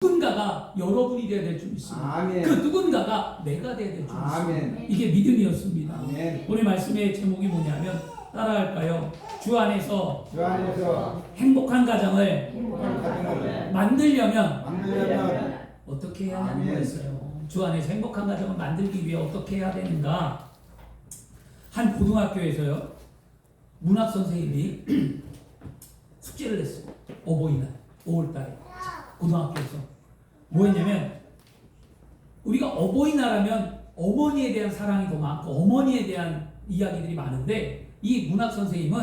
누군가가 여러분이 되어야 될 줄 믿습니다. 아멘. 그 누군가가 내가 되어야 될 줄 믿습니다. 아멘. 이게 믿음이었습니다. 아멘. 오늘 말씀의 제목이 뭐냐면 따라할까요? 주 안에서 주 안에서 행복한 가정을 행복한 가정을 만들려면 만들려면 어떻게 해야 하는 아멘. 거였어요? 주 안에서 행복한 가정을 만들기 위해 어떻게 해야 되는가? 한 고등학교에서요, 문학 선생님이 숙제를 냈어요. 어버이날 5월달에 고등학교에서 뭐 했냐면, 우리가 어버이날 하면 어머니에 대한 사랑이 더 많고 어머니에 대한 이야기들이 많은데, 이 문학 선생님은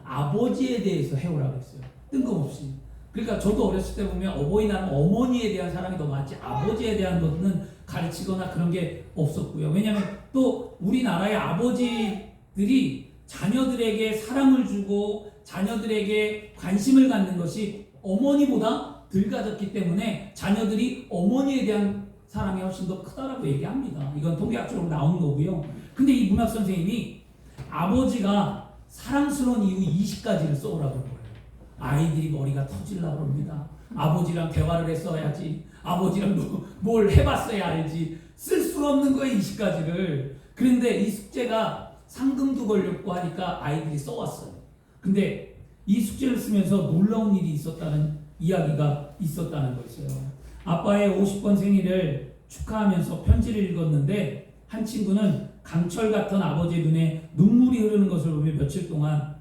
아버지에 대해서 해오라고 했어요. 뜬금없이. 그러니까 저도 어렸을 때 보면 어버이날은 어머니에 대한 사랑이 더 많지 아버지에 대한 것은 가르치거나 그런 게 없었고요. 왜냐하면 또 우리나라의 아버지들이 자녀들에게 사랑을 주고 자녀들에게 관심을 갖는 것이 어머니보다 덜 가졌기 때문에 자녀들이 어머니에 대한 사랑이 훨씬 더 크다라고 얘기합니다. 이건 통계학적으로 나오는 거고요. 근데 이 문학 선생님이 아버지가 사랑스러운 이유 20가지를 써오라고 한 거예요. 아이들이 머리가 터지려고 합니다. 아버지랑 대화를 했어야지, 아버지랑 뭘 해봤어야 알지, 쓸 수가 없는 거예요 20가지를. 그런데 이 숙제가 상금도 걸렸고 하니까 아이들이 써왔어요. 근데 이 숙제를 쓰면서 놀라운 일이 있었다는 이야기가 있었다는 거였어요. 아빠의 50번 생일을 축하하면서 편지를 읽었는데, 한 친구는 강철 같은 아버지의 눈에 눈물이 흐르는 것을 보며 며칠 동안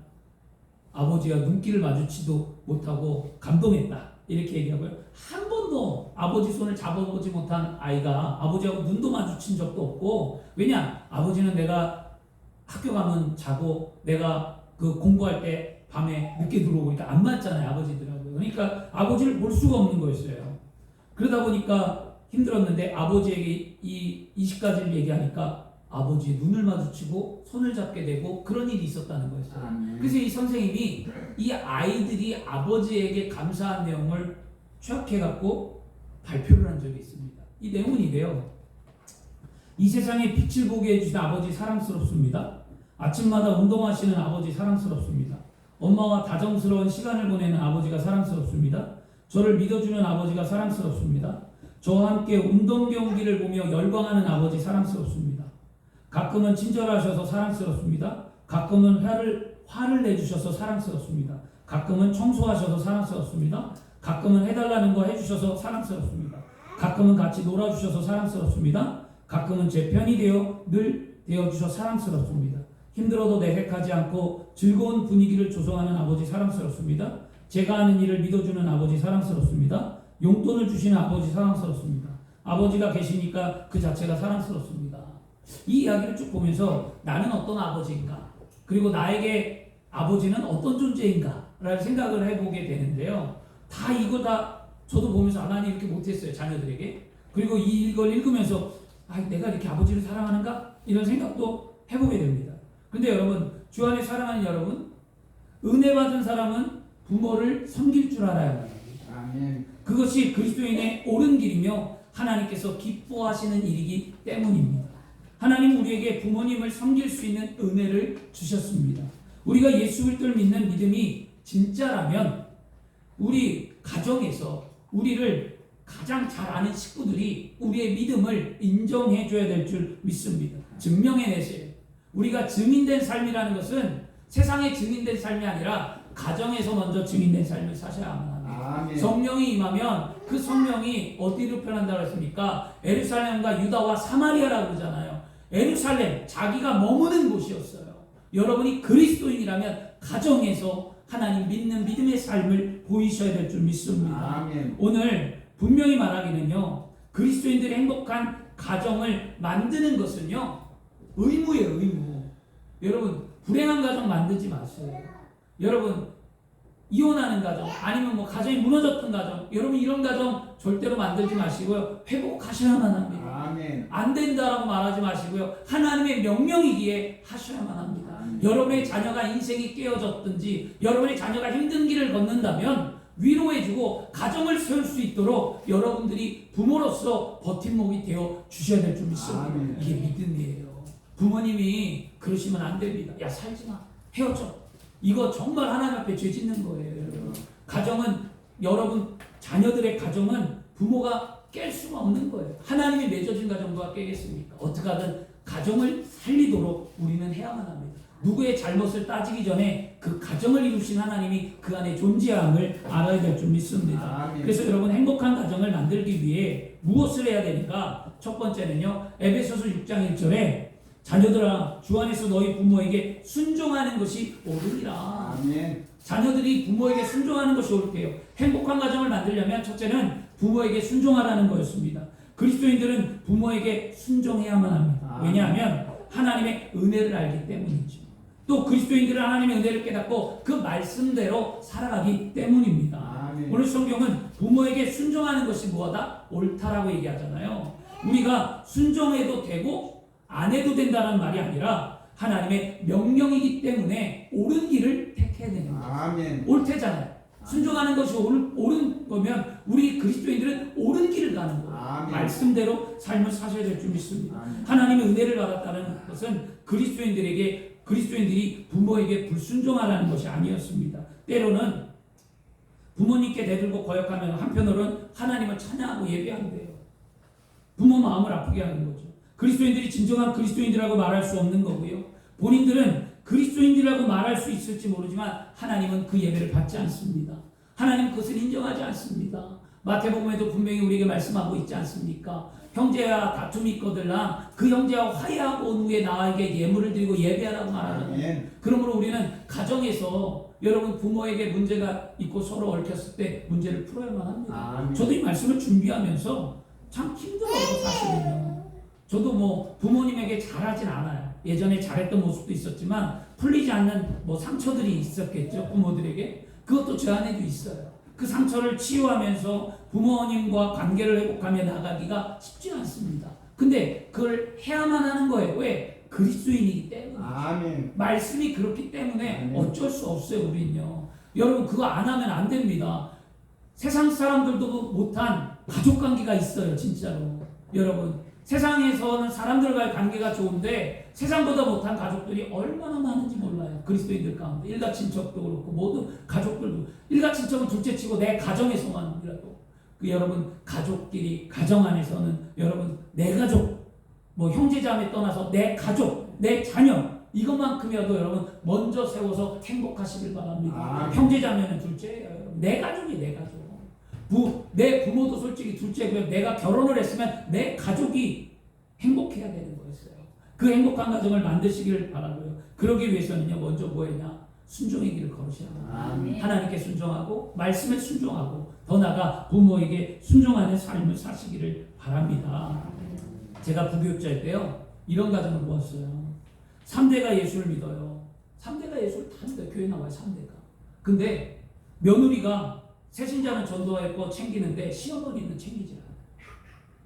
아버지와 눈길을 마주치도 못하고 감동했다, 이렇게 얘기하고요. 한 번도 아버지 손을 잡아보지 못한 아이가 아버지하고 눈도 마주친 적도 없고, 왜냐? 아버지는 내가 학교 가면 자고 내가 그 공부할 때 밤에 늦게 들어오고 그러니까 안 맞잖아요, 아버지들하고. 그러니까 아버지를 볼 수가 없는 거였어요. 그러다 보니까 힘들었는데 아버지에게 이 20가지를 얘기하니까 아버지의 눈을 마주치고 손을 잡게 되고 그런 일이 있었다는 거였어요. 그래서 이 선생님이 이 아이들이 아버지에게 감사한 내용을 취합해갖고 발표를 한 적이 있습니다. 이 내용은 이래요. 이 세상에 빛을 보게 해주신 아버지 사랑스럽습니다. 아침마다 운동하시는 아버지 사랑스럽습니다. 엄마와 다정스러운 시간을 보내는 아버지가 사랑스럽습니다. 저를 믿어주는 아버지가 사랑스럽습니다. 저와 함께 운동 경기를 보며 열광하는 아버지 사랑스럽습니다. 가끔은 친절하셔서 사랑스럽습니다. 가끔은 화를 내주셔서 사랑스럽습니다. 가끔은 청소하셔서 사랑스럽습니다. 가끔은 해달라는 거 해주셔서 사랑스럽습니다. 가끔은 같이 놀아주셔서 사랑스럽습니다. 가끔은 제 편이 늘 되어주셔서 사랑스럽습니다. 힘들어도 내색하지 않고 즐거운 분위기를 조성하는 아버지 사랑스럽습니다. 제가 하는 일을 믿어주는 아버지 사랑스럽습니다. 용돈을 주시는 아버지 사랑스럽습니다. 아버지가 계시니까 그 자체가 사랑스럽습니다. 이 이야기를 쭉 보면서 나는 어떤 아버지인가, 그리고 나에게 아버지는 어떤 존재인가 라는 생각을 해보게 되는데요. 이거 다 저도 보면서 하나님 이렇게 못했어요, 자녀들에게. 그리고 이걸 읽으면서 내가 이렇게 아버지를 사랑하는가? 이런 생각도 해보게 됩니다. 근데 여러분, 주 안에 사랑하는 여러분, 은혜 받은 사람은 부모를 섬길 줄 알아야 합니다. 아멘. 그것이 그리스도인의 옳은 길이며 하나님께서 기뻐하시는 일이기 때문입니다. 하나님 우리에게 부모님을 섬길 수 있는 은혜를 주셨습니다. 우리가 예수 그리스도를 믿는 믿음이 진짜라면 우리 가정에서 우리를 가장 잘 아는 식구들이 우리의 믿음을 인정해 줘야 될 줄 믿습니다. 증명해내세요. 우리가 증인된 삶이라는 것은 세상에 증인된 삶이 아니라 가정에서 먼저 증인된 삶을 사셔야만 합니다. 아멘. 성령이 임하면 그 성령이 어디로 표현한다고 했습니까? 예루살렘과 유다와 사마리아라고 그러잖아요. 예루살렘, 자기가 머무는 곳이었어요. 여러분이 그리스도인이라면 가정에서 하나님 믿는 믿음의 삶을 보이셔야 될 줄 믿습니다. 아멘. 오늘 분명히 말하기는요, 그리스도인들의 행복한 가정을 만드는 것은요, 의무예요, 의무. 여러분, 불행한 가정 만들지 마세요. 여러분, 이혼하는 가정, 아니면 가정이 무너졌던 가정, 여러분 이런 가정 절대로 만들지 마시고요, 회복하셔야만 합니다. 아멘. 안 된다라고 말하지 마시고요, 하나님의 명령이기에 하셔야만 합니다. 아멘. 여러분의 자녀가 인생이 깨어졌든지 여러분의 자녀가 힘든 길을 걷는다면 위로해주고 가정을 세울 수 있도록 여러분들이 부모로서 버팀목이 되어 주셔야 될 줄 믿습니다. 아멘. 이게 믿음이에요. 부모님이 그러시면 안 됩니다. 야, 살지마, 헤어져. 이거 정말 하나님 앞에 죄 짓는 거예요. 가정은, 여러분 자녀들의 가정은 부모가 깰 수가 없는 거예요. 하나님이 맺어진 가정과 깨겠습니까? 어떻게 하든 가정을 살리도록 우리는 해야만 합니다. 누구의 잘못을 따지기 전에 그 가정을 이루신 하나님이 그 안에 존재함을 알아야 될 줄 믿습니다. 아멘. 그래서 여러분 행복한 가정을 만들기 위해 무엇을 해야 되니까? 첫 번째는요. 에베소서 6장 1절에 자녀들아 주 안에서 너희 부모에게 순종하는 것이 옳으리라. 아멘. 자녀들이 부모에게 순종하는 것이 옳대요. 행복한 가정을 만들려면 첫째는 부모에게 순종하라는 거였습니다. 그리스도인들은 부모에게 순종해야만 합니다. 왜냐하면 하나님의 은혜를 알기 때문이죠. 또 그리스도인들은 하나님의 은혜를 깨닫고 그 말씀대로 살아가기 때문입니다. 아멘. 오늘 성경은 부모에게 순종하는 것이 뭐다? 옳다라고 얘기하잖아요. 우리가 순종해도 되고 안 해도 된다는 말이 아니라 하나님의 명령이기 때문에 옳은 길을 택해야 되는 거예요. 아멘. 옳대잖아요. 순종하는 것이 옳은 거면 우리 그리스도인들은 옳은 길을 가는 거예요. 아멘. 말씀대로 삶을 사셔야 될 줄 믿습니다. 아멘. 하나님의 은혜를 받았다는 것은 그리스도인들이 부모에게 불순종하라는 것이 아니었습니다. 때로는 부모님께 대들고 거역하면 한편으로는 하나님을 찬양하고 예배한대요. 부모 마음을 아프게 하는 거죠. 그리스도인들이 진정한 그리스도인들이라고 말할 수 없는 거고요. 본인들은 그리스도인들이라고 말할 수 있을지 모르지만 하나님은 그 예배를 받지 않습니다. 하나님은 그것을 인정하지 않습니다. 마태복음에도 분명히 우리에게 말씀하고 있지 않습니까? 형제와 다툼이 있거들라 그 형제와 화해하고 온 후에 나에게 예물을 드리고 예배하라고 말하잖아요. 아멘. 그러므로 우리는 가정에서 여러분 부모에게 문제가 있고 서로 얽혔을 때 문제를 풀어야만 합니다. 아멘. 저도 이 말씀을 준비하면서 참 힘들어요, 사실은요. 저도 뭐 부모님에게 잘하진 않아요. 예전에 잘했던 모습도 있었지만 풀리지 않는 뭐 상처들이 있었겠죠, 부모들에게. 그것도 저 안에도 있어요. 그 상처를 치유하면서 부모님과 관계를 회복하며 나가기가 쉽지 않습니다. 근데 그걸 해야만 하는 거예요. 왜? 그리스도인이기 때문에. 아멘. 말씀이 그렇기 때문에 아멘. 어쩔 수 없어요, 우리는요. 여러분 그거 안 하면 안 됩니다. 세상 사람들도 못한 가족 관계가 있어요, 진짜로. 여러분 세상에서는 사람들과의 관계가 좋은데 세상보다 못한 가족들이 얼마나 많은지 몰라요. 그리스도인들 가운데 일가 친척도 그렇고 모두 가족들도 일가 친척은 둘째치고 내 가정에서만이라도 여러분 가족끼리 가정 안에서는 여러분 내 가족 뭐 형제자매 떠나서 내 가족 내 자녀 이것만큼이라도 여러분 먼저 세워서 행복하시길 바랍니다. 아. 형제자매는 둘째예요. 여러분. 내 가족이 내 가족. 내 부모도 솔직히 둘째고요. 내가 결혼을 했으면 내 가족이 행복해야 되는 거였어요. 그 행복한 가정을 만드시기를 바라고요. 그러기 위해서는요. 먼저 뭐였냐? 순종의 길을 걸으셔야 합니다. 아멘. 하나님께 순종하고 말씀에 순종하고 더 나아가 부모에게 순종하는 삶을 사시기를 바랍니다. 제가 부교육자일 때요. 이런 가정을 보았어요. 3대가 예수를 믿어요. 3대가 예수를 다 믿어요. 교회 나와요. 3대가. 근데 며느리가 새신자는 전도했고 챙기는데 시어머니는 챙기지 않아요.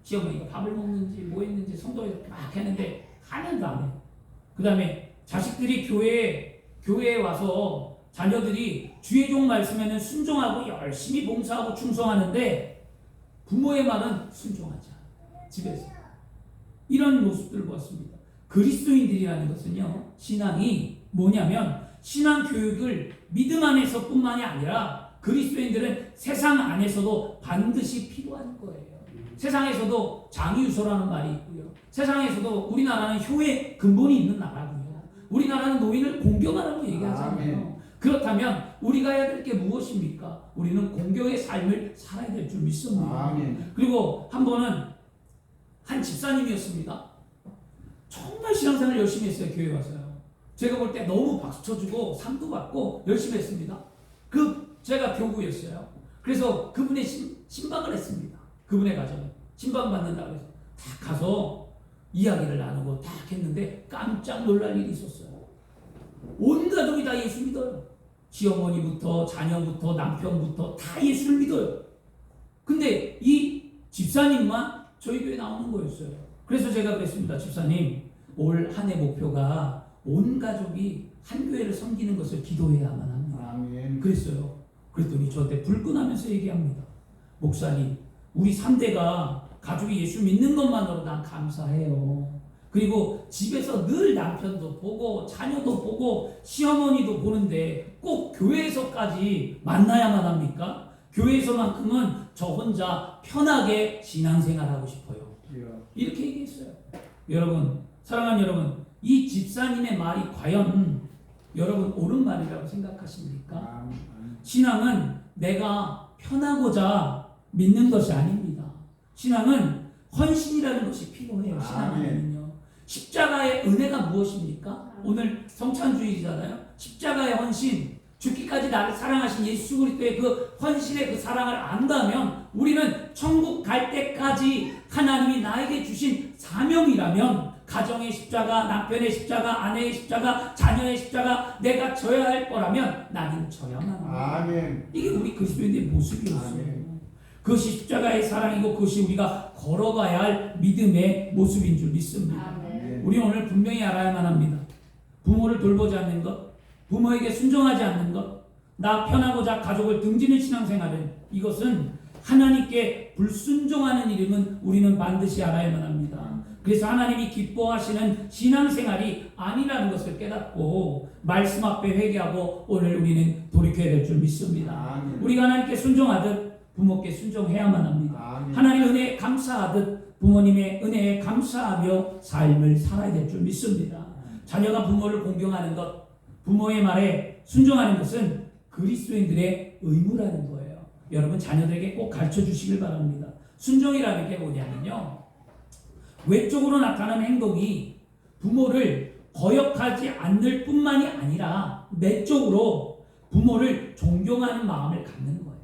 시어머니가 밥을 먹는지 뭐 했는지 성도에서 막 했는데 하나도 안 해요. 그 다음에 자식들이 교회에 와서 자녀들이 주의 종 말씀에는 순종하고 열심히 봉사하고 충성하는데 부모의 말은 순종하지 않아요. 집에서. 이런 모습들을 보았습니다. 그리스도인들이라는 것은요. 신앙이 뭐냐면 신앙 교육을 믿음 안에서 뿐만이 아니라 그리스도인들은 세상 안에서도 반드시 필요한 거예요. 세상에서도 장유소라는 말이 있고요. 세상에서도 우리나라는 효의 근본이 있는 나라고요. 우리나라는 노인을 공경하라고 얘기하잖아요. 아멘. 그렇다면 우리가 해야 될 게 무엇입니까? 우리는 공경의 삶을 살아야 될 줄 믿습니다. 아멘. 그리고 한 번은 한 집사님이었습니다. 정말 신앙생활 열심히 했어요. 교회 와서요. 제가 볼 때 너무 박수 쳐주고 상도 받고 열심히 했습니다. 제가 교구였어요. 그래서 그분의 신방을 했습니다. 그분의 가정에 신방 받는다고 해서 딱 가서 이야기를 나누고 딱 했는데 깜짝 놀랄 일이 있었어요. 온 가족이 다 예수 믿어요. 시어머니부터 자녀부터 남편부터 다 예수를 믿어요. 근데 이 집사님만 저희 교회에 나오는 거였어요. 그래서 제가 그랬습니다. 집사님, 올 한 해 목표가 온 가족이 한 교회를 섬기는 것을 기도해야만 합니다. 아멘. 그랬어요. 그랬더니 저한테 불끈하면서 얘기합니다. 목사님, 우리 3대가 가족이 예수 믿는 것만으로 난 감사해요. 그리고 집에서 늘 남편도 보고 자녀도 보고 시어머니도 보는데 꼭 교회에서까지 만나야만 합니까? 교회에서만큼은 저 혼자 편하게 신앙생활하고 싶어요. 이렇게 얘기했어요. 여러분, 사랑하는 여러분, 이 집사님의 말이 과연 여러분 옳은 말이라고 생각하십니까? 신앙은 내가 편하고자 믿는 것이 아닙니다. 신앙은 헌신이라는 것이 필요해요. 신앙은요. 십자가의 은혜가 무엇입니까? 오늘 성찬주의잖아요. 십자가의 헌신, 죽기까지 나를 사랑하신 예수 그리스도의 그 헌신의 그 사랑을 안다면 우리는 천국 갈 때까지 하나님이 나에게 주신 사명이라면 가정의 십자가, 남편의 십자가, 아내의 십자가, 자녀의 십자가 내가 져야 할 거라면 나는 져야만 합니다. 아멘. 이게 우리 그리스도인의 모습이었어요. 그것이 십자가의 사랑이고 그것이 우리가 걸어가야 할 믿음의 모습인 줄 믿습니다. 우리 오늘 분명히 알아야만 합니다. 부모를 돌보지 않는 것, 부모에게 순종하지 않는 것, 나 편하고자 가족을 등지는 신앙생활은 이것은 하나님께 불순종하는 일임은 우리는 반드시 알아야만 합니다. 그래서 하나님이 기뻐하시는 신앙생활이 아니라는 것을 깨닫고 말씀 앞에 회개하고 오늘 우리는 돌이켜야 될 줄 믿습니다. 우리가 하나님께 순종하듯 부모께 순종해야만 합니다. 하나님 은혜에 감사하듯 부모님의 은혜에 감사하며 삶을 살아야 될 줄 믿습니다. 자녀가 부모를 공경하는 것, 부모의 말에 순종하는 것은 그리스도인들의 의무라는 거예요. 여러분 자녀들에게 꼭 가르쳐 주시길 바랍니다. 순종이라는 게 뭐냐면요, 외적으로 나타나는 행동이 부모를 거역하지 않을 뿐만이 아니라 내적으로 부모를 존경하는 마음을 갖는 거예요.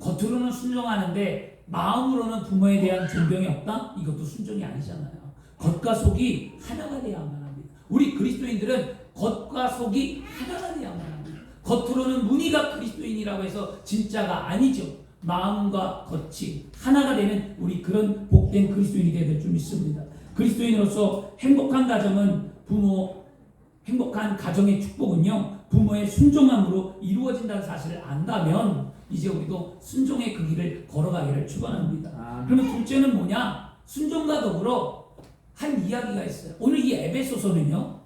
겉으로는 순종하는데 마음으로는 부모에 대한 존경이 없다? 이것도 순종이 아니잖아요. 겉과 속이 하나가 돼야만 합니다. 우리 그리스도인들은 겉과 속이 하나가 돼야만 합니다. 겉으로는 무늬가 그리스도인이라고 해서 진짜가 아니죠. 마음과 겉이 하나가 되는 우리 그런 복된 그리스도인이 되어야 될 줄 믿습니다. 그리스도인으로서 행복한 가정은 행복한 가정의 축복은요, 부모의 순종함으로 이루어진다는 사실을 안다면 이제 우리도 순종의 그 길을 걸어가기를 축원합니다. 그러면 둘째는 뭐냐? 순종과 더불어 한 이야기가 있어요. 오늘 이 에베소서는요,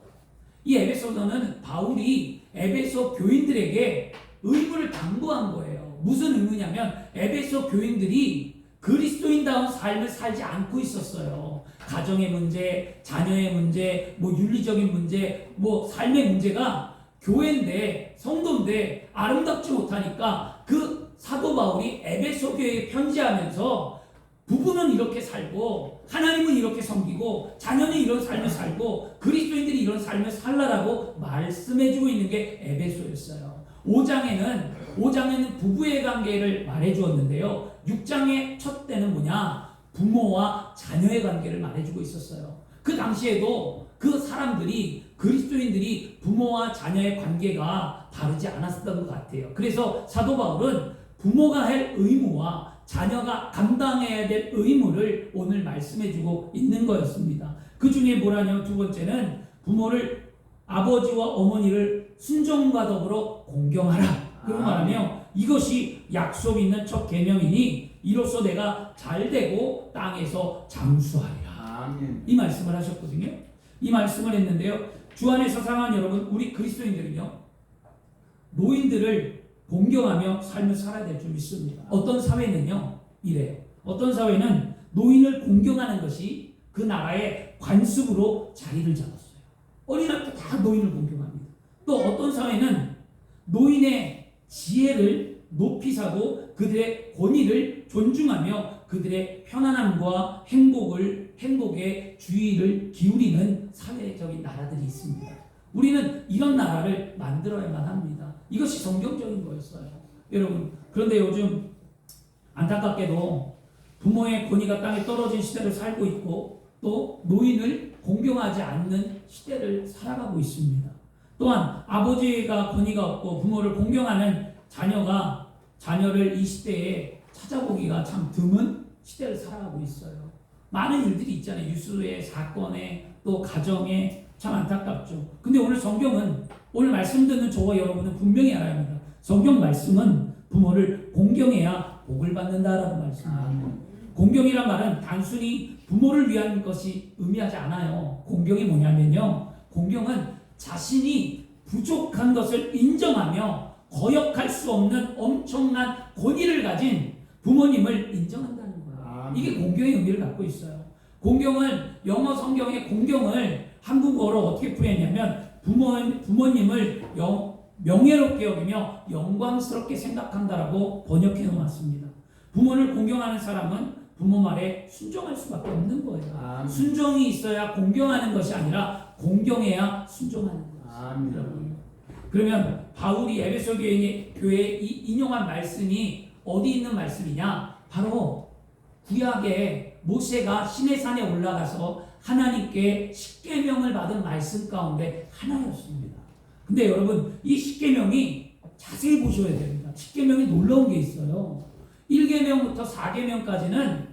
이 에베소서는 바울이 에베소 교인들에게 의무를 당부한 거예요. 무슨 의무냐면 에베소 교인들이 그리스도인다운 삶을 살지 않고 있었어요. 가정의 문제, 자녀의 문제, 윤리적인 문제, 삶의 문제가 교회인데 성도인데 아름답지 못하니까 그 사도 바울이 에베소 교회에 편지하면서 부부는 이렇게 살고 하나님은 이렇게 섬기고 자녀는 이런 삶을 살고 그리스도인들이 이런 삶을 살라라고 말씀해주고 있는 게 에베소였어요. 5장에는 부부의 관계를 말해주었는데요. 6장의 첫 때는 뭐냐? 부모와 자녀의 관계를 말해주고 있었어요. 그 당시에도 그 사람들이 그리스도인들이 부모와 자녀의 관계가 다르지 않았던 것 같아요. 그래서 사도 바울은 부모가 할 의무와 자녀가 감당해야 될 의무를 오늘 말씀해주고 있는 거였습니다. 그 중에 뭐라냐면 두 번째는 부모를 아버지와 어머니를 순종과 더불어 공경하라. 그런 말하며 이것이 약속 있는 첫 계명이니 이로써 내가 잘되고 땅에서 장수하리라. 이 말씀을 하셨거든요. 이 말씀을 했는데요. 주 안에서 사랑하는 여러분, 우리 그리스도인들은요, 노인들을 공경하며 삶을 살아야 될 줄 믿습니다. 어떤 사회는요, 이래요. 어떤 사회는 노인을 공경하는 것이 그 나라의 관습으로 자리를 잡았어요. 어린아이 때 다 노인을 공경합니다. 또 어떤 사회는 노인의 지혜를 높이 사고 그들의 권위를 존중하며 그들의 편안함과 행복에 주의를 기울이는 사회적인 나라들이 있습니다. 우리는 이런 나라를 만들어야만 합니다. 이것이 성경적인 거였어요. 여러분, 그런데 요즘 안타깝게도 부모의 권위가 땅에 떨어진 시대를 살고 있고 또 노인을 공경하지 않는 시대를 살아가고 있습니다. 또한 아버지가 권위가 없고 부모를 공경하는 자녀를 이 시대에 찾아보기가 참 드문 시대를 살아가고 있어요. 많은 일들이 있잖아요. 뉴스에, 사건에, 또 가정에. 참 안타깝죠. 근데 오늘 말씀 듣는 저와 여러분은 분명히 알아야 합니다. 성경 말씀은 부모를 공경해야 복을 받는다라고 말씀합니다. 공경이란 말은 단순히 부모를 위한 것이 의미하지 않아요. 공경이 뭐냐면요, 공경은 자신이 부족한 것을 인정하며 거역할 수 없는 엄청난 권위를 가진 부모님을 인정한다는 거예요. 이게 공경의 의미를 갖고 있어요. 공경은 영어 성경의 공경을 한국어로 어떻게 풀이했냐면 부모님을 명예롭게 여기며 영광스럽게 생각한다라고 번역해 놓았습니다. 부모를 공경하는 사람은 부모 말에 순종할 수밖에 없는 거예요. 순종이 있어야 공경하는 것이 아니라 공경해야 순종하는 거예요. 그러면 바울이 에베소 교회에 인용한 말씀이 어디 있는 말씀이냐? 바로 구약에 모세가 시내산에 올라가서 하나님께 십계명을 받은 말씀 가운데 하나였습니다. 근데 여러분 이 십계명이 자세히 보셔야 됩니다. 십계명이 놀라운 게 있어요. 1계명부터 4계명까지는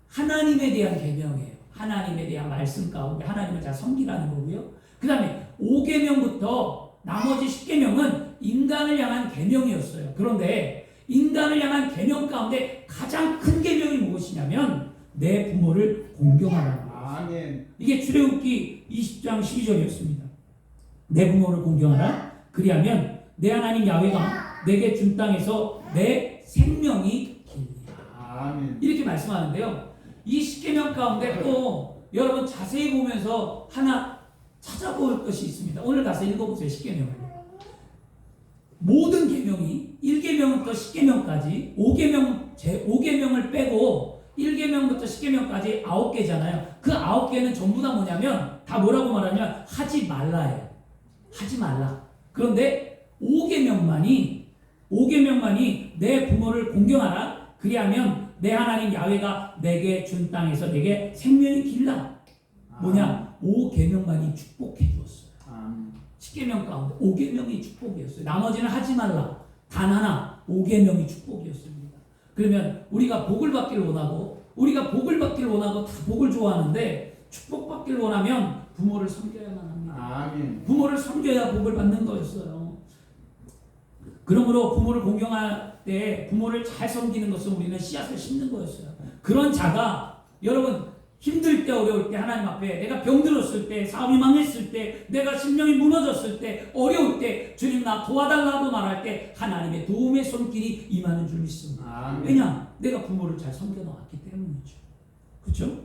하나님에 대한 계명이에요. 하나님에 대한 말씀 가운데 하나님을 잘 섬기라는 거고요. 그 다음에 5계명부터 나머지 10계명은 인간을 향한 계명이었어요. 그런데 인간을 향한 계명 가운데 가장 큰 계명이 무엇이냐면 내 부모를 공경하라는 거예요. 이게 출애굽기 20장 12절이었습니다. 내 부모를 공경하라. 그리하면 내 하나님 야훼가 내게 준 땅에서 내 생명이 길리라. 이렇게 말씀하는데요. 이 10계명 가운데 또 여러분 자세히 보면서 하나 찾아볼 것이 있습니다. 오늘 가서 읽어보세요. 10계명을. 모든 계명이 1계명부터 10계명까지 5계명을 빼고 1계명부터 10계명까지 9개잖아요. 그 9개는 전부 다 뭐냐면 다 뭐라고 말하냐면 하지 말라예요. 하지 말라. 그런데 5계명만이 내 부모를 공경하라. 그리하면 내 하나님 야훼가 내게 준 땅에서 내게 생명이 길라. 뭐냐? 5계명만이 축복해 주었어요. 10계명 가운데 5계명이 축복이었어요. 나머지는 하지 말라. 단 하나 5계명이 축복이었습니다. 그러면 우리가 복을 받기를 원하고 다 복을 좋아하는데 축복받기를 원하면 부모를 섬겨야만 합니다. 부모를 섬겨야 복을 받는 거였어요. 그러므로 부모를 공경할 때 부모를 잘 섬기는 것은 우리는 씨앗을 심는 거였어요. 그런 자가 여러분 힘들 때 어려울 때 하나님 앞에 내가 병들었을 때 사업이 망했을 때 내가 심령이 무너졌을 때 어려울 때 주님 나 도와달라고 말할 때 하나님의 도움의 손길이 임하는 줄 믿습니다. 왜냐? 내가 부모를 잘 섬겨놓았기 때문이죠. 그렇죠?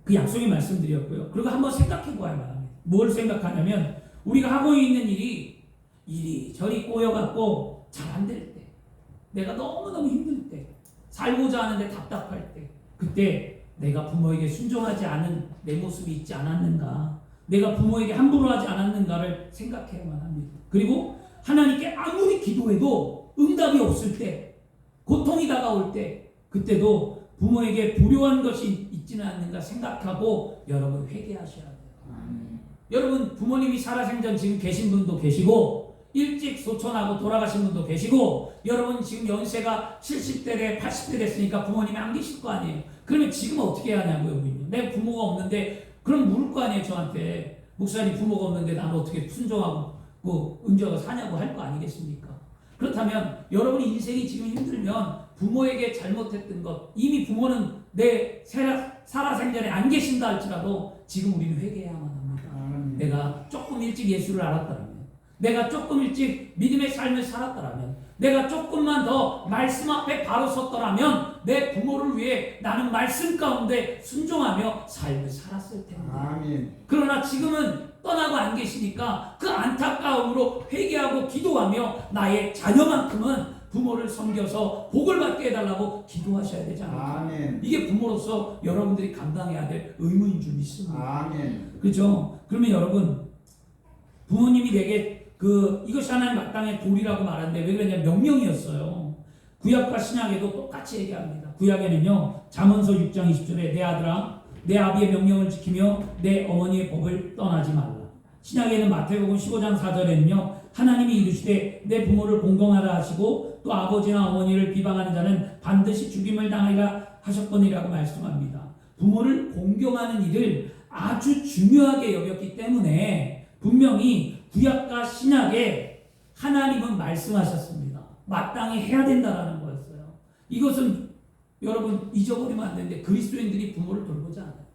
그 약속의 말씀드렸고요. 그리고 한번 생각해 보아야 합니다. 뭘 생각하냐면 우리가 하고 있는 일이 저리 꼬여갖고 잘 안 될 때, 내가 너무너무 힘들 때, 살고자 하는데 답답할 때, 그때 내가 부모에게 순종하지 않은 내 모습이 있지 않았는가, 내가 부모에게 함부로 하지 않았는가를 생각해야만 합니다. 그리고 하나님께 아무리 기도해도 응답이 없을 때, 고통이 다가올 때, 그때도 부모에게 불효한 것이 있지는 않는가 생각하고 여러분 회개하셔야 돼요. 여러분 부모님이 살아생전 지금 계신 분도 계시고 일찍 소천하고 돌아가신 분도 계시고 여러분 지금 연세가 70대 80대 됐으니까 부모님이 안 계실 거 아니에요. 그러면 지금 어떻게 해야 하냐고요. 내 부모가 없는데 그럼 물을 거 아니에요. 저한테 목사님 부모가 없는데 나는 어떻게 순종하고 은저가 사냐고 할 거 아니겠습니까? 그렇다면 여러분이 인생이 지금 힘들면 부모에게 잘못했던 것, 이미 부모는 내 살아생전에 안 계신다 할지라도 지금 우리는 회개해야만 합니다. 내가 조금 일찍 예수를 알았다면, 내가 조금 일찍 믿음의 삶을 살았더라면, 내가 조금만 더 말씀 앞에 바로 섰더라면 내 부모를 위해 나는 말씀 가운데 순종하며 삶을 살았을 텐데. 그러나 지금은 떠나고 안 계시니까 그 안타까움으로 회개하고 기도하며 나의 자녀만큼은 부모를 섬겨서 복을 받게 해달라고 기도하셔야 되지 않을까. 이게 부모로서 여러분들이 감당해야 될 의무인 줄 믿습니다. 그렇죠? 그러면 여러분 부모님이 내게 이것이 하나님 마땅의 도리라고 말하는데 왜 그러냐, 명령이었어요. 구약과 신약에도 똑같이 얘기합니다. 구약에는요 잠언서 6장 20절에 내 아들아 내 아비의 명령을 지키며 내 어머니의 법을 떠나지 말라. 신약에는 마태복음 15장 4절에는요 하나님이 이르시되 내 부모를 공경하라 하시고 또 아버지나 어머니를 비방하는 자는 반드시 죽임을 당하리라 하셨거니라고 말씀합니다. 부모를 공경하는 일을 아주 중요하게 여겼기 때문에 분명히 구약과 신약에 하나님은 말씀하셨습니다. 마땅히 해야 된다라는 거였어요. 이것은 여러분 잊어버리면 안 되는데 그리스도인들이 부모를 돌보지 않아요.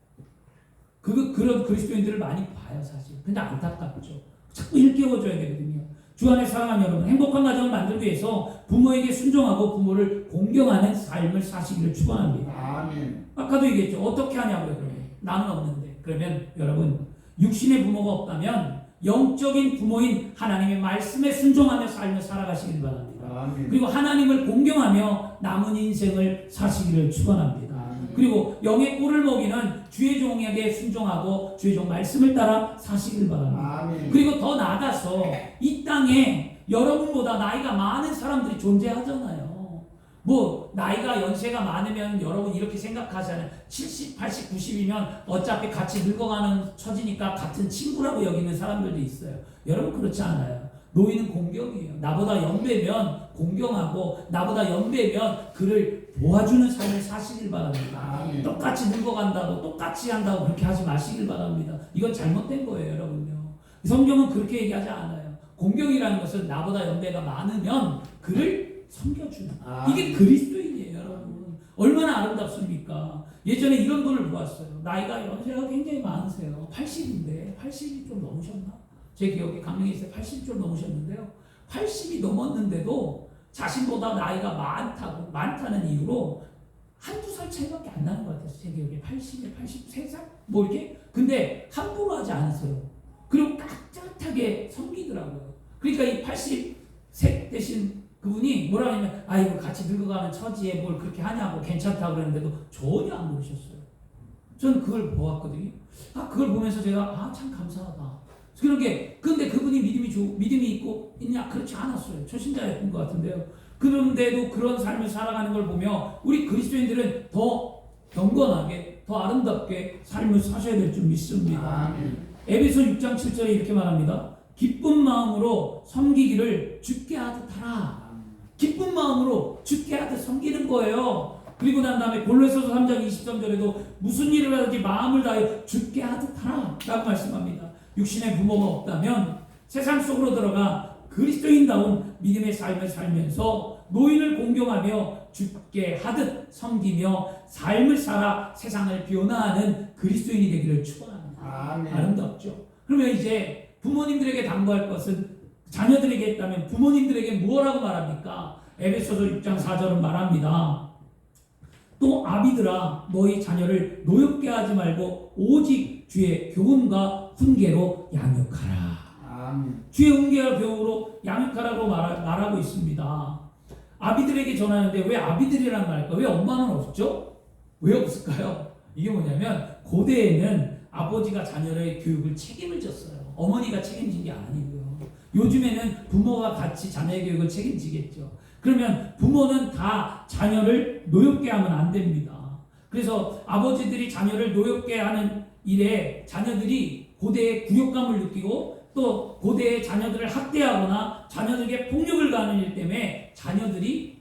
그런 그리스도인들을 많이 봐요 사실. 근데 안타깝죠. 자꾸 일깨워줘야 되거든요. 주 안에 사랑하는 여러분, 행복한 가정을 만들기 위해서 부모에게 순종하고 부모를 공경하는 삶을 사시기를 축원합니다. 아멘. 아까도 얘기했죠. 어떻게 하냐고요. 그러면 나는 없는데. 그러면 여러분, 육신의 부모가 없다면 영적인 부모인 하나님의 말씀에 순종하며 삶을 살아가시길 바랍니다. 아멘. 그리고 하나님을 공경하며 남은 인생을 사시기를 축원합니다. 아멘. 그리고 영의 꿀을 먹이는 주의 종에게 순종하고 주의 종 말씀을 따라 사시길 바랍니다. 아멘. 그리고 더 나아가서 이 땅에 여러분보다 나이가 많은 사람들이 존재하잖아요. 뭐 나이가 연세가 많으면 여러분 이렇게 생각하잖아요. 70, 80, 90이면 어차피 같이 늙어가는 처지니까 같은 친구라고 여기는 사람들도 있어요. 여러분 그렇지 않아요. 노인은 공경이에요. 나보다 연배면 공경하고 나보다 연배면 그를 도와주는 삶을 사시길 바랍니다. 아멘. 똑같이 늙어간다고 똑같이 한다고 그렇게 하지 마시길 바랍니다. 이건 잘못된 거예요, 여러분요. 성경은 그렇게 얘기하지 않아요. 공경이라는 것은 나보다 연배가 많으면 그를 섬겨주는, 이게 그리스도인이에요, 여러분. 얼마나 아름답습니까? 예전에 이런 분을 보았어요. 나이가 연세가 굉장히 많으세요. 80인데 80이 좀 넘으셨나? 제 기억에 강릉에 있어요. 80이 좀 넘으셨는데요. 80이 넘었는데도 자신보다 나이가 많다는 이유로 한두 살 차이밖에 안 나는 것 같아요. 제 기억에 80에 83살? 뭐 이렇게? 근데 함부로 하지 않으세요. 그리고 깍짝하게 섬기더라고요. 그러니까 이 80세 되신 그분이 뭐라 하냐면 아이고 같이 늙어가는 처지에 뭘 그렇게 하냐고 괜찮다고 그랬는데도 전혀 안 그러셨어요. 저는 그걸 보았거든요. 그걸 보면서 제가 참 감사하다. 그런게 근데 그분이 믿음이 있고 있냐? 그렇지 않았어요. 초신자였던 것 같은데요. 그런데도 그런 삶을 살아가는 걸 보며 우리 그리스도인들은 더 경건하게 더 아름답게 삶을 사셔야 될 줄 믿습니다. 아멘. 에베소 6장 7절에 이렇게 말합니다. 기쁜 마음으로 섬기기를 주께 하듯 하라. 기쁜 마음으로 주께 하듯 섬기는 거예요. 그리고 난 다음에 골로새서 3장 23절에도 무슨 일을 하든지 마음을 다하여 주께 하듯 하라 라고 말씀합니다. 육신의 부모가 없다면 세상 속으로 들어가 그리스도인다운 믿음의 삶을 살면서 노인을 공경하며 주께 하듯 섬기며 삶을 살아 세상을 변화하는 그리스도인이 되기를 축원합니다. 아멘. 아름답죠. 그러면 이제 부모님들에게 당부할 것은 자녀들에게 했다면 부모님들에게 뭐라고 말합니까? 에베소서 6장 4절은 말합니다. 또 아비들아 너희 자녀를 노엽게 하지 말고 오직 주의 교훈과 훈계로 양육하라. 아멘. 주의 훈계와 교훈으로 양육하라고 말하고 있습니다. 아비들에게 전하는데 왜 아비들이란 말일까? 왜 엄마는 없죠? 왜 없을까요? 이게 뭐냐면 고대에는 아버지가 자녀의 교육을 책임을 졌어요. 어머니가 책임진 게 아니고요. 요즘에는 부모가 같이 자녀의 교육을 책임지겠죠. 그러면 부모는 다 자녀를 노엽게 하면 안 됩니다. 그래서 아버지들이 자녀를 노엽게 하는 일에 자녀들이 고대의 굴욕감을 느끼고 또 고대의 자녀들을 학대하거나 자녀들에게 폭력을 가하는 일 때문에 자녀들이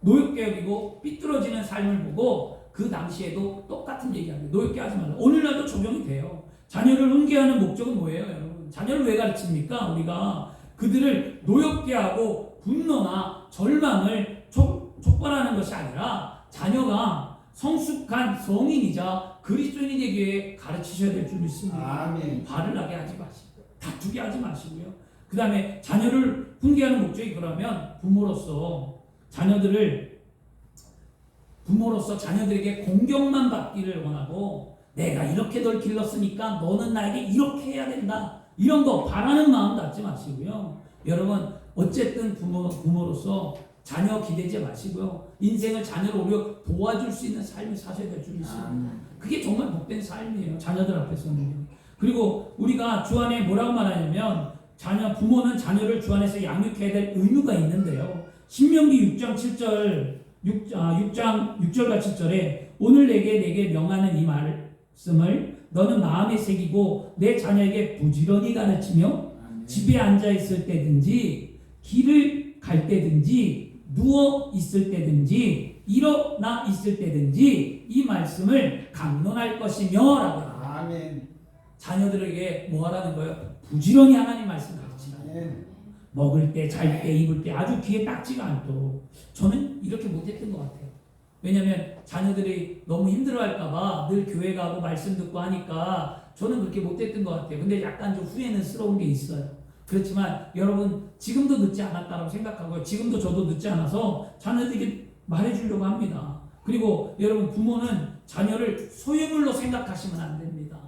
노엽게 여기고 삐뚤어지는 삶을 보고 그 당시에도 똑같은 얘기합니다. 노엽게 하지 말라. 오늘날도 적용이 돼요. 자녀를 훈계하는 목적은 뭐예요, 여러분? 자녀를 왜 가르칩니까? 우리가 그들을 노엽게 하고 분노나 절망을 촉발하는 것이 아니라 자녀가 성숙한 성인이자 그리스도인이 되기 위해 가르치셔야 될 줄 믿습니다. 아멘. 발을 나게 하지 마시고 다투게 하지 마시고요. 그 다음에 자녀를 훈계하는 목적이 그러면 부모로서 자녀들에게 공경만 받기를 원하고 내가 이렇게 널 길렀으니까 너는 나에게 이렇게 해야 된다. 이런 거 바라는 마음 갖지 마시고요. 여러분 어쨌든 부모로서 자녀 기대지 마시고요. 인생을 자녀를 오히려 도와줄 수 있는 삶을 사셔야 될 줄 믿습니다. 그게 정말 복된 삶이에요. 자녀들 앞에서는. 그리고 우리가 주 안에 뭐라고 말하냐면 부모는 자녀를 주 안에서 양육해야 될 의무가 있는데요. 신명기 6장 7절 6장 6절과 7절에 오늘 내게 명하는 이 말씀을 너는 마음에 새기고 내 자녀에게 부지런히 가르치며 집에 앉아 있을 때든지 길을 갈 때든지 누워 있을 때든지 일어나 있을 때든지 이 말씀을 강론할 것이며 라고 아멘. 자녀들에게 뭐 하라는 거예요? 부지런히 하나님 말씀 가르치라. 아멘. 먹을 때, 잘 때, 입을 때 아주 귀에 딱지가 않도록. 저는 이렇게 못했던 것 같아요. 왜냐하면 자녀들이 너무 힘들어할까봐 늘 교회 가고 말씀 듣고 하니까 저는 그렇게 못했던 것 같아요. 근데 약간 좀 후회는 스러운 게 있어요. 그렇지만 여러분 지금도 늦지 않았다고 생각하고요. 지금도 저도 늦지 않아서 자녀들에게 말해주려고 합니다. 그리고 여러분 부모는 자녀를 소유물로 생각하시면 안 됩니다.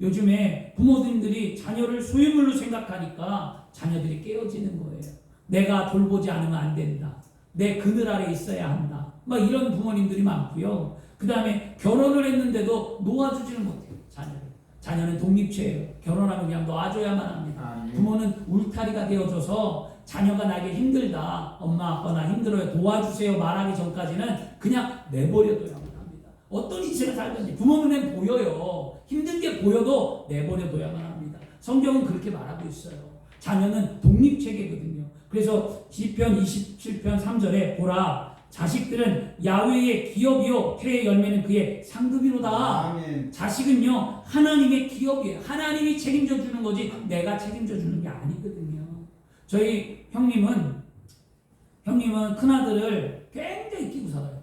요즘에 부모님들이 자녀를 소유물로 생각하니까 자녀들이 깨어지는 거예요. 내가 돌보지 않으면 안 된다. 내 그늘 아래 있어야 한다. 막 이런 부모님들이 많고요. 그 다음에 결혼을 했는데도 놓아주지는 못해요. 자녀를. 자녀는 독립체예요. 결혼하면 그냥 놓아줘야만 합니다. 부모는 울타리가 되어줘서 자녀가 나에게 힘들다. 엄마 아빠 나 힘들어요. 도와주세요. 말하기 전까지는 그냥 내버려둬야만 합니다. 어떤 인생을 살든지 부모 눈엔 보여요. 힘든 게 보여도 내버려둬야만 합니다. 성경은 그렇게 말하고 있어요. 자녀는 독립체계거든요. 그래서 시편 27편 3절에 보라 자식들은 야훼의 기업이요 태의 열매는 그의 상급이로다. 아멘. 자식은요 하나님의 기업이에요. 하나님이 책임져 주는 거지 내가 책임져 주는 게 아니거든요. 저희 형님은 큰아들을 굉장히 끼고 살아요.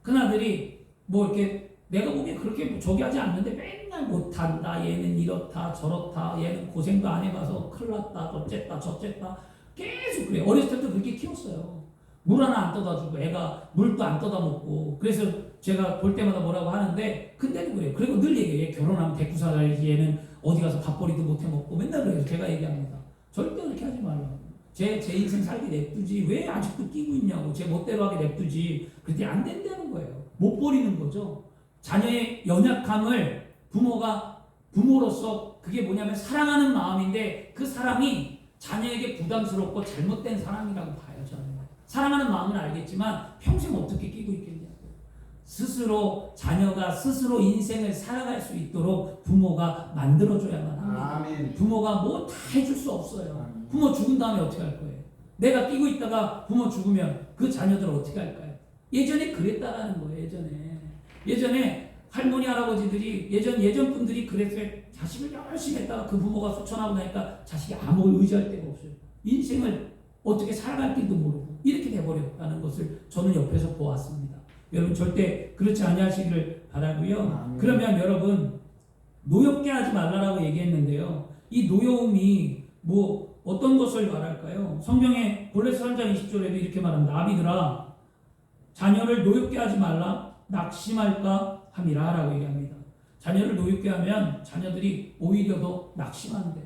큰아들이 뭐 이렇게 내가 보기엔 그렇게 저기 하지 않는데 맨날 못한다, 얘는 이렇다 저렇다, 얘는 고생도 안 해봐서 큰일 났다, 어쨌다 저쨌다 계속 그래요. 어렸을 때부터 그렇게 키웠어요. 물 하나 안 떠다 주고 애가 물도 안 떠다 먹고. 그래서 제가 볼 때마다 뭐라고 하는데 근데도 그래요. 그리고 늘 얘기해요. 얘 결혼하면 데리고 살아야지. 얘는 어디 가서 밥벌이도 못 해 먹고 맨날 그래요. 제가 얘기합니다. 절대 그렇게 하지 말라고. 제 인생 살게 냅두지. 왜 아직도 끼고 있냐고. 제 멋대로 하게 냅두지. 그때 안 된다는 거예요. 못 버리는 거죠. 자녀의 연약함을 부모가 부모로서 그게 뭐냐면 사랑하는 마음인데 그 사랑이 자녀에게 부담스럽고 잘못된 사랑이라고 봐요. 저는 사랑하는 마음은 알겠지만 평생 어떻게 끼고 있겠냐고. 스스로 자녀가 스스로 인생을 살아갈 수 있도록 부모가 만들어줘야만 합니다. 아멘. 부모가 뭐 다 해줄 수 없어요. 부모 죽은 다음에 어떻게 할 거예요? 내가 끼고 있다가 부모 죽으면 그 자녀들 어떻게 할까요? 예전에 그랬다라는 거예요. 예전에 할머니 할아버지들이 예전 분들이 그랬어요. 자식을 열심히 했다가 그 부모가 소천하고 나니까 자식이 아무 의지할 데가 없어요. 인생을 어떻게 살아갈 길도 모르고 이렇게 돼버렸다는 것을 저는 옆에서 보았습니다. 여러분 절대 그렇지 아니하시기를 바라고요. 그러면 여러분 노엽게 하지 말라라고 얘기했는데요. 이 노여움이 뭐 어떤 것을 말할까요? 성경에 골로새 3장 20절에도 이렇게 말합니다. 아비들아 자녀를 노엽게 하지 말라 낙심할까 함이라 라고 얘기합니다. 자녀를 노엽게 하면 자녀들이 오히려 더 낙심한대요.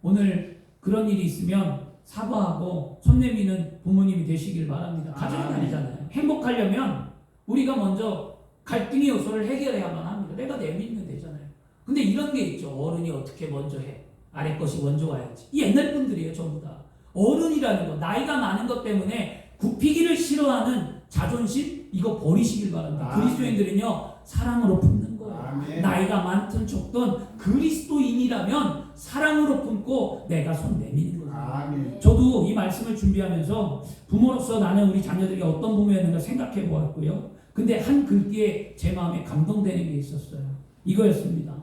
오늘 그런 일이 있으면 사과하고 손 내미는 부모님이 되시길 바랍니다. 가정이 아니잖아요. 행복하려면 우리가 먼저 갈등의 요소를 해결해야만 합니다. 내가 내밀면 되잖아요. 근데 이런 게 있죠. 어른이 어떻게 먼저 해. 아래 것이 먼저 와야지. 이 옛날 분들이에요. 전부 다. 어른이라는 거 나이가 많은 것 때문에 굽히기를 싫어하는 자존심 이거 버리시길 바랍니다. 그리스도인들은요 사랑으로 품는 거예요. 아멘. 나이가 많든 적든 그리스도인이라면 사랑으로 품고 내가 손 내미는 거예요. 아멘. 저도 이 말씀을 준비하면서 부모로서 나는 우리 자녀들이 어떤 부모였는가 생각해 보았고요. 근데 한 글귀에 제 마음에 감동되는 게 있었어요. 이거였습니다.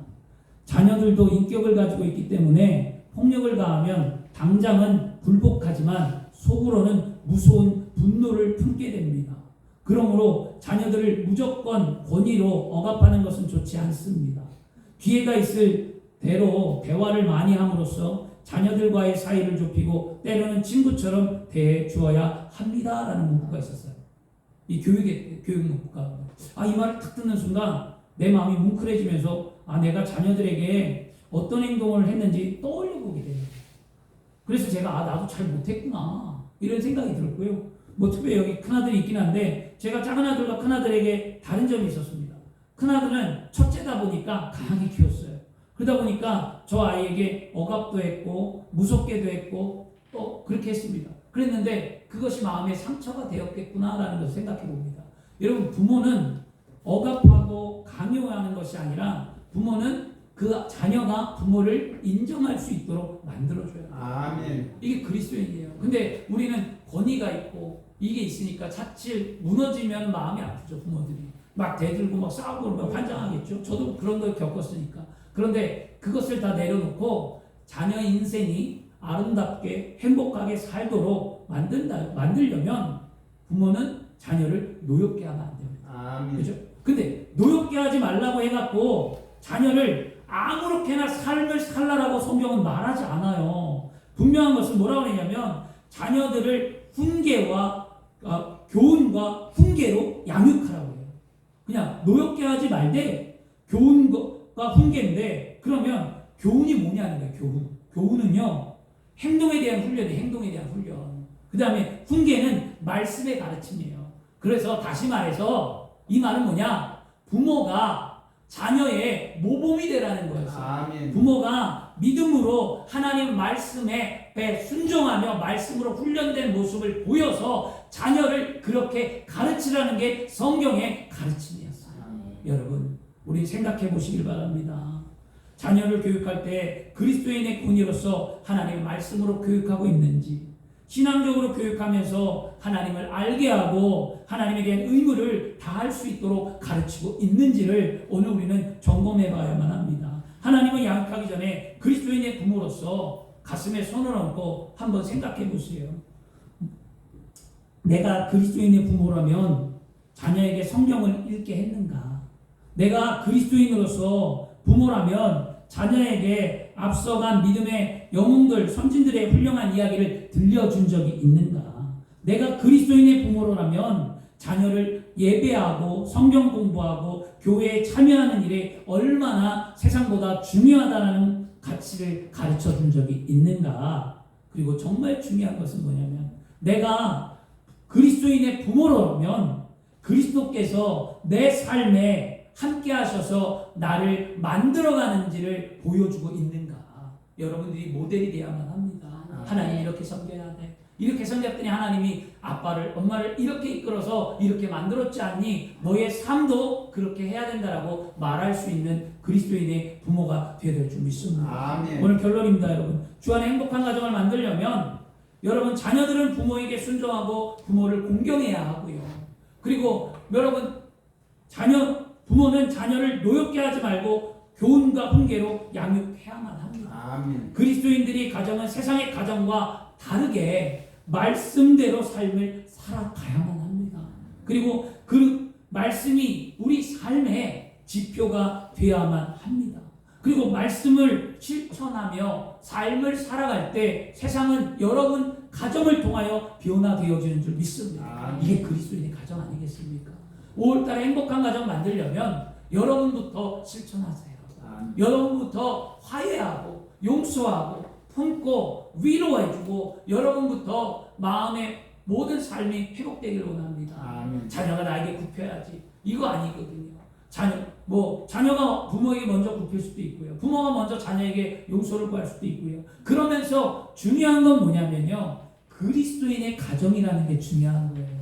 자녀들도 인격을 가지고 있기 때문에 폭력을 가하면 당장은 굴복하지만 속으로는 무서운 분노를 품게 됩니다. 그러므로 자녀들을 무조건 권위로 억압하는 것은 좋지 않습니다. 기회가 있을 대로 대화를 많이 함으로써 자녀들과의 사이를 좁히고 때로는 친구처럼 대해 주어야 합니다라는 문구가 있었어요. 이 교육 문구가. 이 말을 딱 듣는 순간 내 마음이 뭉클해지면서 내가 자녀들에게 어떤 행동을 했는지 떠올려 보게 돼요. 그래서 제가 나도 잘 못했구나 이런 생각이 들었고요. 뭐 특별히 여기 큰아들이 있긴 한데 제가 작은아들과 큰아들에게 다른 점이 있었습니다. 큰아들은 첫째다 보니까 강하게 키웠어요. 그러다 보니까 저 아이에게 억압도 했고 무섭게도 했고 또 그렇게 했습니다. 그랬는데 그것이 마음의 상처가 되었겠구나라는 것을 생각해 봅니다. 여러분 부모는 억압하고 강요하는 것이 아니라 부모는 그 자녀가 부모를 인정할 수 있도록 만들어줘야 돼요. 아멘. 이게 그리스도인이에요. 근데 우리는 권위가 있고 이게 있으니까 자칫 무너지면 마음이 아프죠. 부모들이 막 대들고 막 싸우고 그러면 환장하겠죠. 저도 그런 걸 겪었으니까. 그런데 그것을 다 내려놓고 자녀 인생이 아름답게 행복하게 살도록 만들려면 부모는 자녀를 노엽게 하면 안 됩니다. 아멘. 그렇죠? 근데 노엽게 하지 말라고 해갖고 자녀를 아무렇게나 삶을 살라라고 성경은 말하지 않아요. 분명한 것은 뭐라고 그러냐면 자녀들을 훈계와 교훈과 훈계로 양육하라고 해요. 그냥 노엽게 하지 말되 교훈과 훈계인데, 그러면 교훈이 뭐냐는 거예요. 교훈은요 행동에 대한 훈련이에요. 행동에 대한 훈련. 그 다음에 훈계는 말씀의 가르침이에요. 그래서 다시 말해서 이 말은 뭐냐, 부모가 자녀의 모범이 되라는 거였어요. 아멘. 부모가 믿음으로 하나님 말씀에 순종하며 말씀으로 훈련된 모습을 보여서 자녀를 그렇게 가르치라는 게 성경의 가르침이었어요. 여러분, 우리 생각해 보시길 바랍니다. 자녀를 교육할 때 그리스도인의 권위로서 하나님의 말씀으로 교육하고 있는지, 신앙적으로 교육하면서 하나님을 알게 하고 하나님에 대한 의무를 다할 수 있도록 가르치고 있는지를 오늘 우리는 점검해 봐야만 합니다. 하나님을 양육하기 전에 그리스도인의 부모로서 가슴에 손을 얹고 한번 생각해 보세요. 내가 그리스도인의 부모라면 자녀에게 성경을 읽게 했는가? 내가 그리스도인으로서 부모라면 자녀에게 앞서간 믿음의 영웅들, 선진들의 훌륭한 이야기를 들려준 적이 있는가? 내가 그리스도인의 부모라면 자녀를 예배하고 성경 공부하고 교회에 참여하는 일이 얼마나 세상보다 중요하다는 가치를 가르쳐 준 적이 있는가? 그리고 정말 중요한 것은 뭐냐면, 내가 그리스도인의 부모라면 그리스도께서 내 삶에 함께 하셔서 나를 만들어가는지를 보여주고 있는가? 여러분들이 모델이 되어야만 합니다. 하나님 이렇게 섬겨야 돼. 이렇게 섬겼더니 하나님이 아빠를, 엄마를 이렇게 이끌어서 이렇게 만들었지 않니? 너의 삶도 그렇게 해야 된다라고 말할 수 있는 그리스도인의 부모가 되어야 될 줄 믿습니다. 아멘. 오늘 결론입니다, 여러분. 주 안에 행복한 가정을 만들려면 여러분, 자녀들은 부모에게 순종하고 부모를 공경해야 하고요. 그리고 여러분, 부모는 자녀를 노엽게 하지 말고 교훈과 훈계로 양육해야만 합니다. 아멘. 그리스도인들이 가정은 세상의 가정과 다르게 말씀대로 삶을 살아가야만 합니다. 그리고 그 말씀이 우리 삶의 지표가 되어야만 합니다. 그리고 말씀을 실천하며 삶을 살아갈 때 세상은 여러분 가정을 통하여 변화되어지는 줄 믿습니다. 이게 그리스도인의 가정 아니겠습니까? 5월달에 행복한 가정 만들려면 여러분부터 실천하세요. 여러분부터 화해하고 용서하고 품고 위로해주고 여러분부터 마음의 모든 삶이 회복되기를 원합니다. 자녀가 나에게 굽혀야지, 이거 아니거든요. 자녀가 부모에게 먼저 굽힐 수도 있고요. 부모가 먼저 자녀에게 용서를 구할 수도 있고요. 그러면서 중요한 건 뭐냐면요, 그리스도인의 가정이라는 게 중요한 거예요.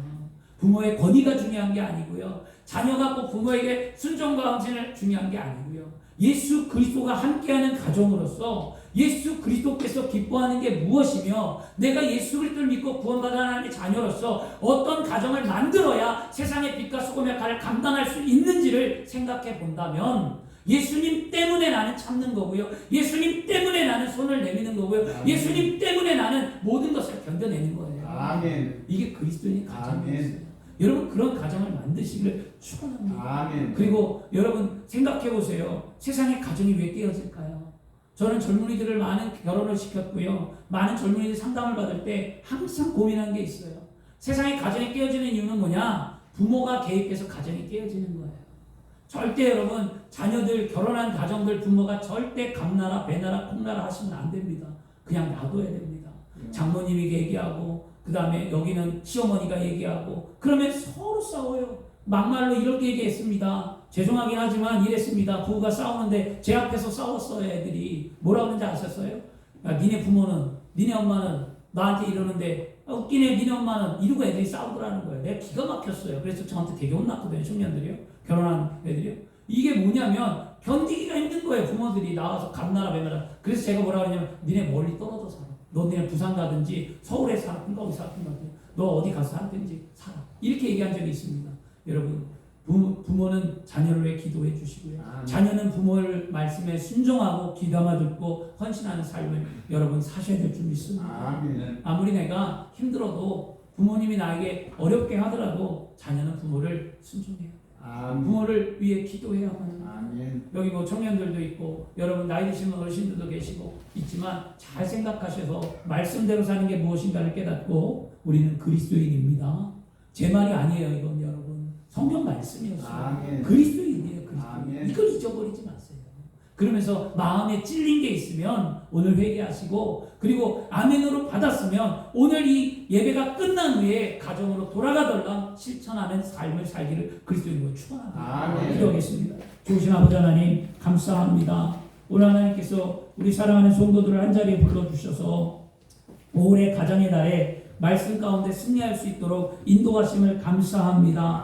부모의 권위가 중요한 게 아니고요. 자녀가 꼭 부모에게 순종과 헌신을 중요한 게 아니고요. 예수 그리스도가 함께하는 가정으로서 예수 그리스도께서 기뻐하는 게 무엇이며 내가 예수 그리스도를 믿고 구원받은 하나님의 자녀로서 어떤 가정을 만들어야 세상의 빛과 소금의 역할을 감당할 수 있는지를 생각해 본다면 예수님 때문에 나는 참는 거고요. 예수님 때문에 나는 손을 내미는 거고요. 예수님 때문에 나는 모든 것을 견뎌내는 거예요. 아멘. 이게 그리스도인의 가정이었어요. 여러분, 그런 가정을 만드시기를 축원합니다. 아멘. 그리고 여러분 생각해 보세요. 세상의 가정이 왜 깨어질까요? 저는 젊은이들을 많은 결혼을 시켰고요. 많은 젊은이들 상담을 받을 때 항상 고민한 게 있어요. 세상의 가정이 깨어지는 이유는 뭐냐? 부모가 개입해서 가정이 깨어지는 거예요. 절대 여러분, 자녀들, 결혼한 가정들 부모가 절대 감나라, 배나라, 콩나라 하시면 안 됩니다. 그냥 놔둬야 됩니다. 장모님이 얘기하고 그 다음에 여기는 시어머니가 얘기하고 그러면 서로 싸워요. 막말로 이렇게 얘기했습니다. 죄송하긴 하지만 이랬습니다. 부부가 싸우는데 제 앞에서 싸웠어요. 애들이 뭐라고 하는지 아셨어요? 야, 니네 부모는, 니네 엄마는 나한테 이러는데 웃기네, 니네 엄마는 이러고 애들이 싸우더라는 거예요. 내가 기가 막혔어요. 그래서 저한테 되게 혼났거든요. 청년들이요, 결혼한 애들이요. 이게 뭐냐면 견디기가 힘든 거예요. 부모들이 나와서 감나라 배나라. 그래서 제가 뭐라고 하냐면 니네 멀리 떨어져 살아. 너네 부산 가든지 서울에 살았든가 어디 살았든가 너 어디 가서 살든지 살아. 이렇게 얘기한 적이 있습니다. 여러분, 부모는 자녀를 위해 기도해 주시고요. 자녀는 부모의 말씀에 순종하고 귀담아 듣고 헌신하는 삶을 여러분 사셔야 될 줄 믿습니다. 아무리 내가 힘들어도 부모님이 나에게 어렵게 하더라도 자녀는 부모를 순종해야 돼요. 아멘. 부모를 위해 기도해야만. 아멘. 여기 뭐 청년들도 있고 여러분 나이 드신 어르신들도 계시고 있지만 잘 생각하셔서 말씀대로 사는 게 무엇인가를 깨닫고 우리는 그리스도인입니다. 제 말이 아니에요. 이건 여러분 성경 말씀이었어요. 아멘. 그리스도인이에요. 그리스도인. 아멘. 이걸 잊어버리지 마세요. 그러면서 마음에 찔린 게 있으면 오늘 회개하시고, 그리고 아멘으로 받았으면 오늘 이 예배가 끝난 후에 가정으로 돌아가덜랑 실천하는 삶을 살기를 그리스도인으로 축원합니다. 아멘. 기도하겠습니다. 좋으신 아버지 하나님 감사합니다. 오늘 하나님께서 우리 사랑하는 성도들을 한자리에 불러주셔서 올해 가정의 날에 말씀 가운데 승리할 수 있도록 인도하심을 감사합니다.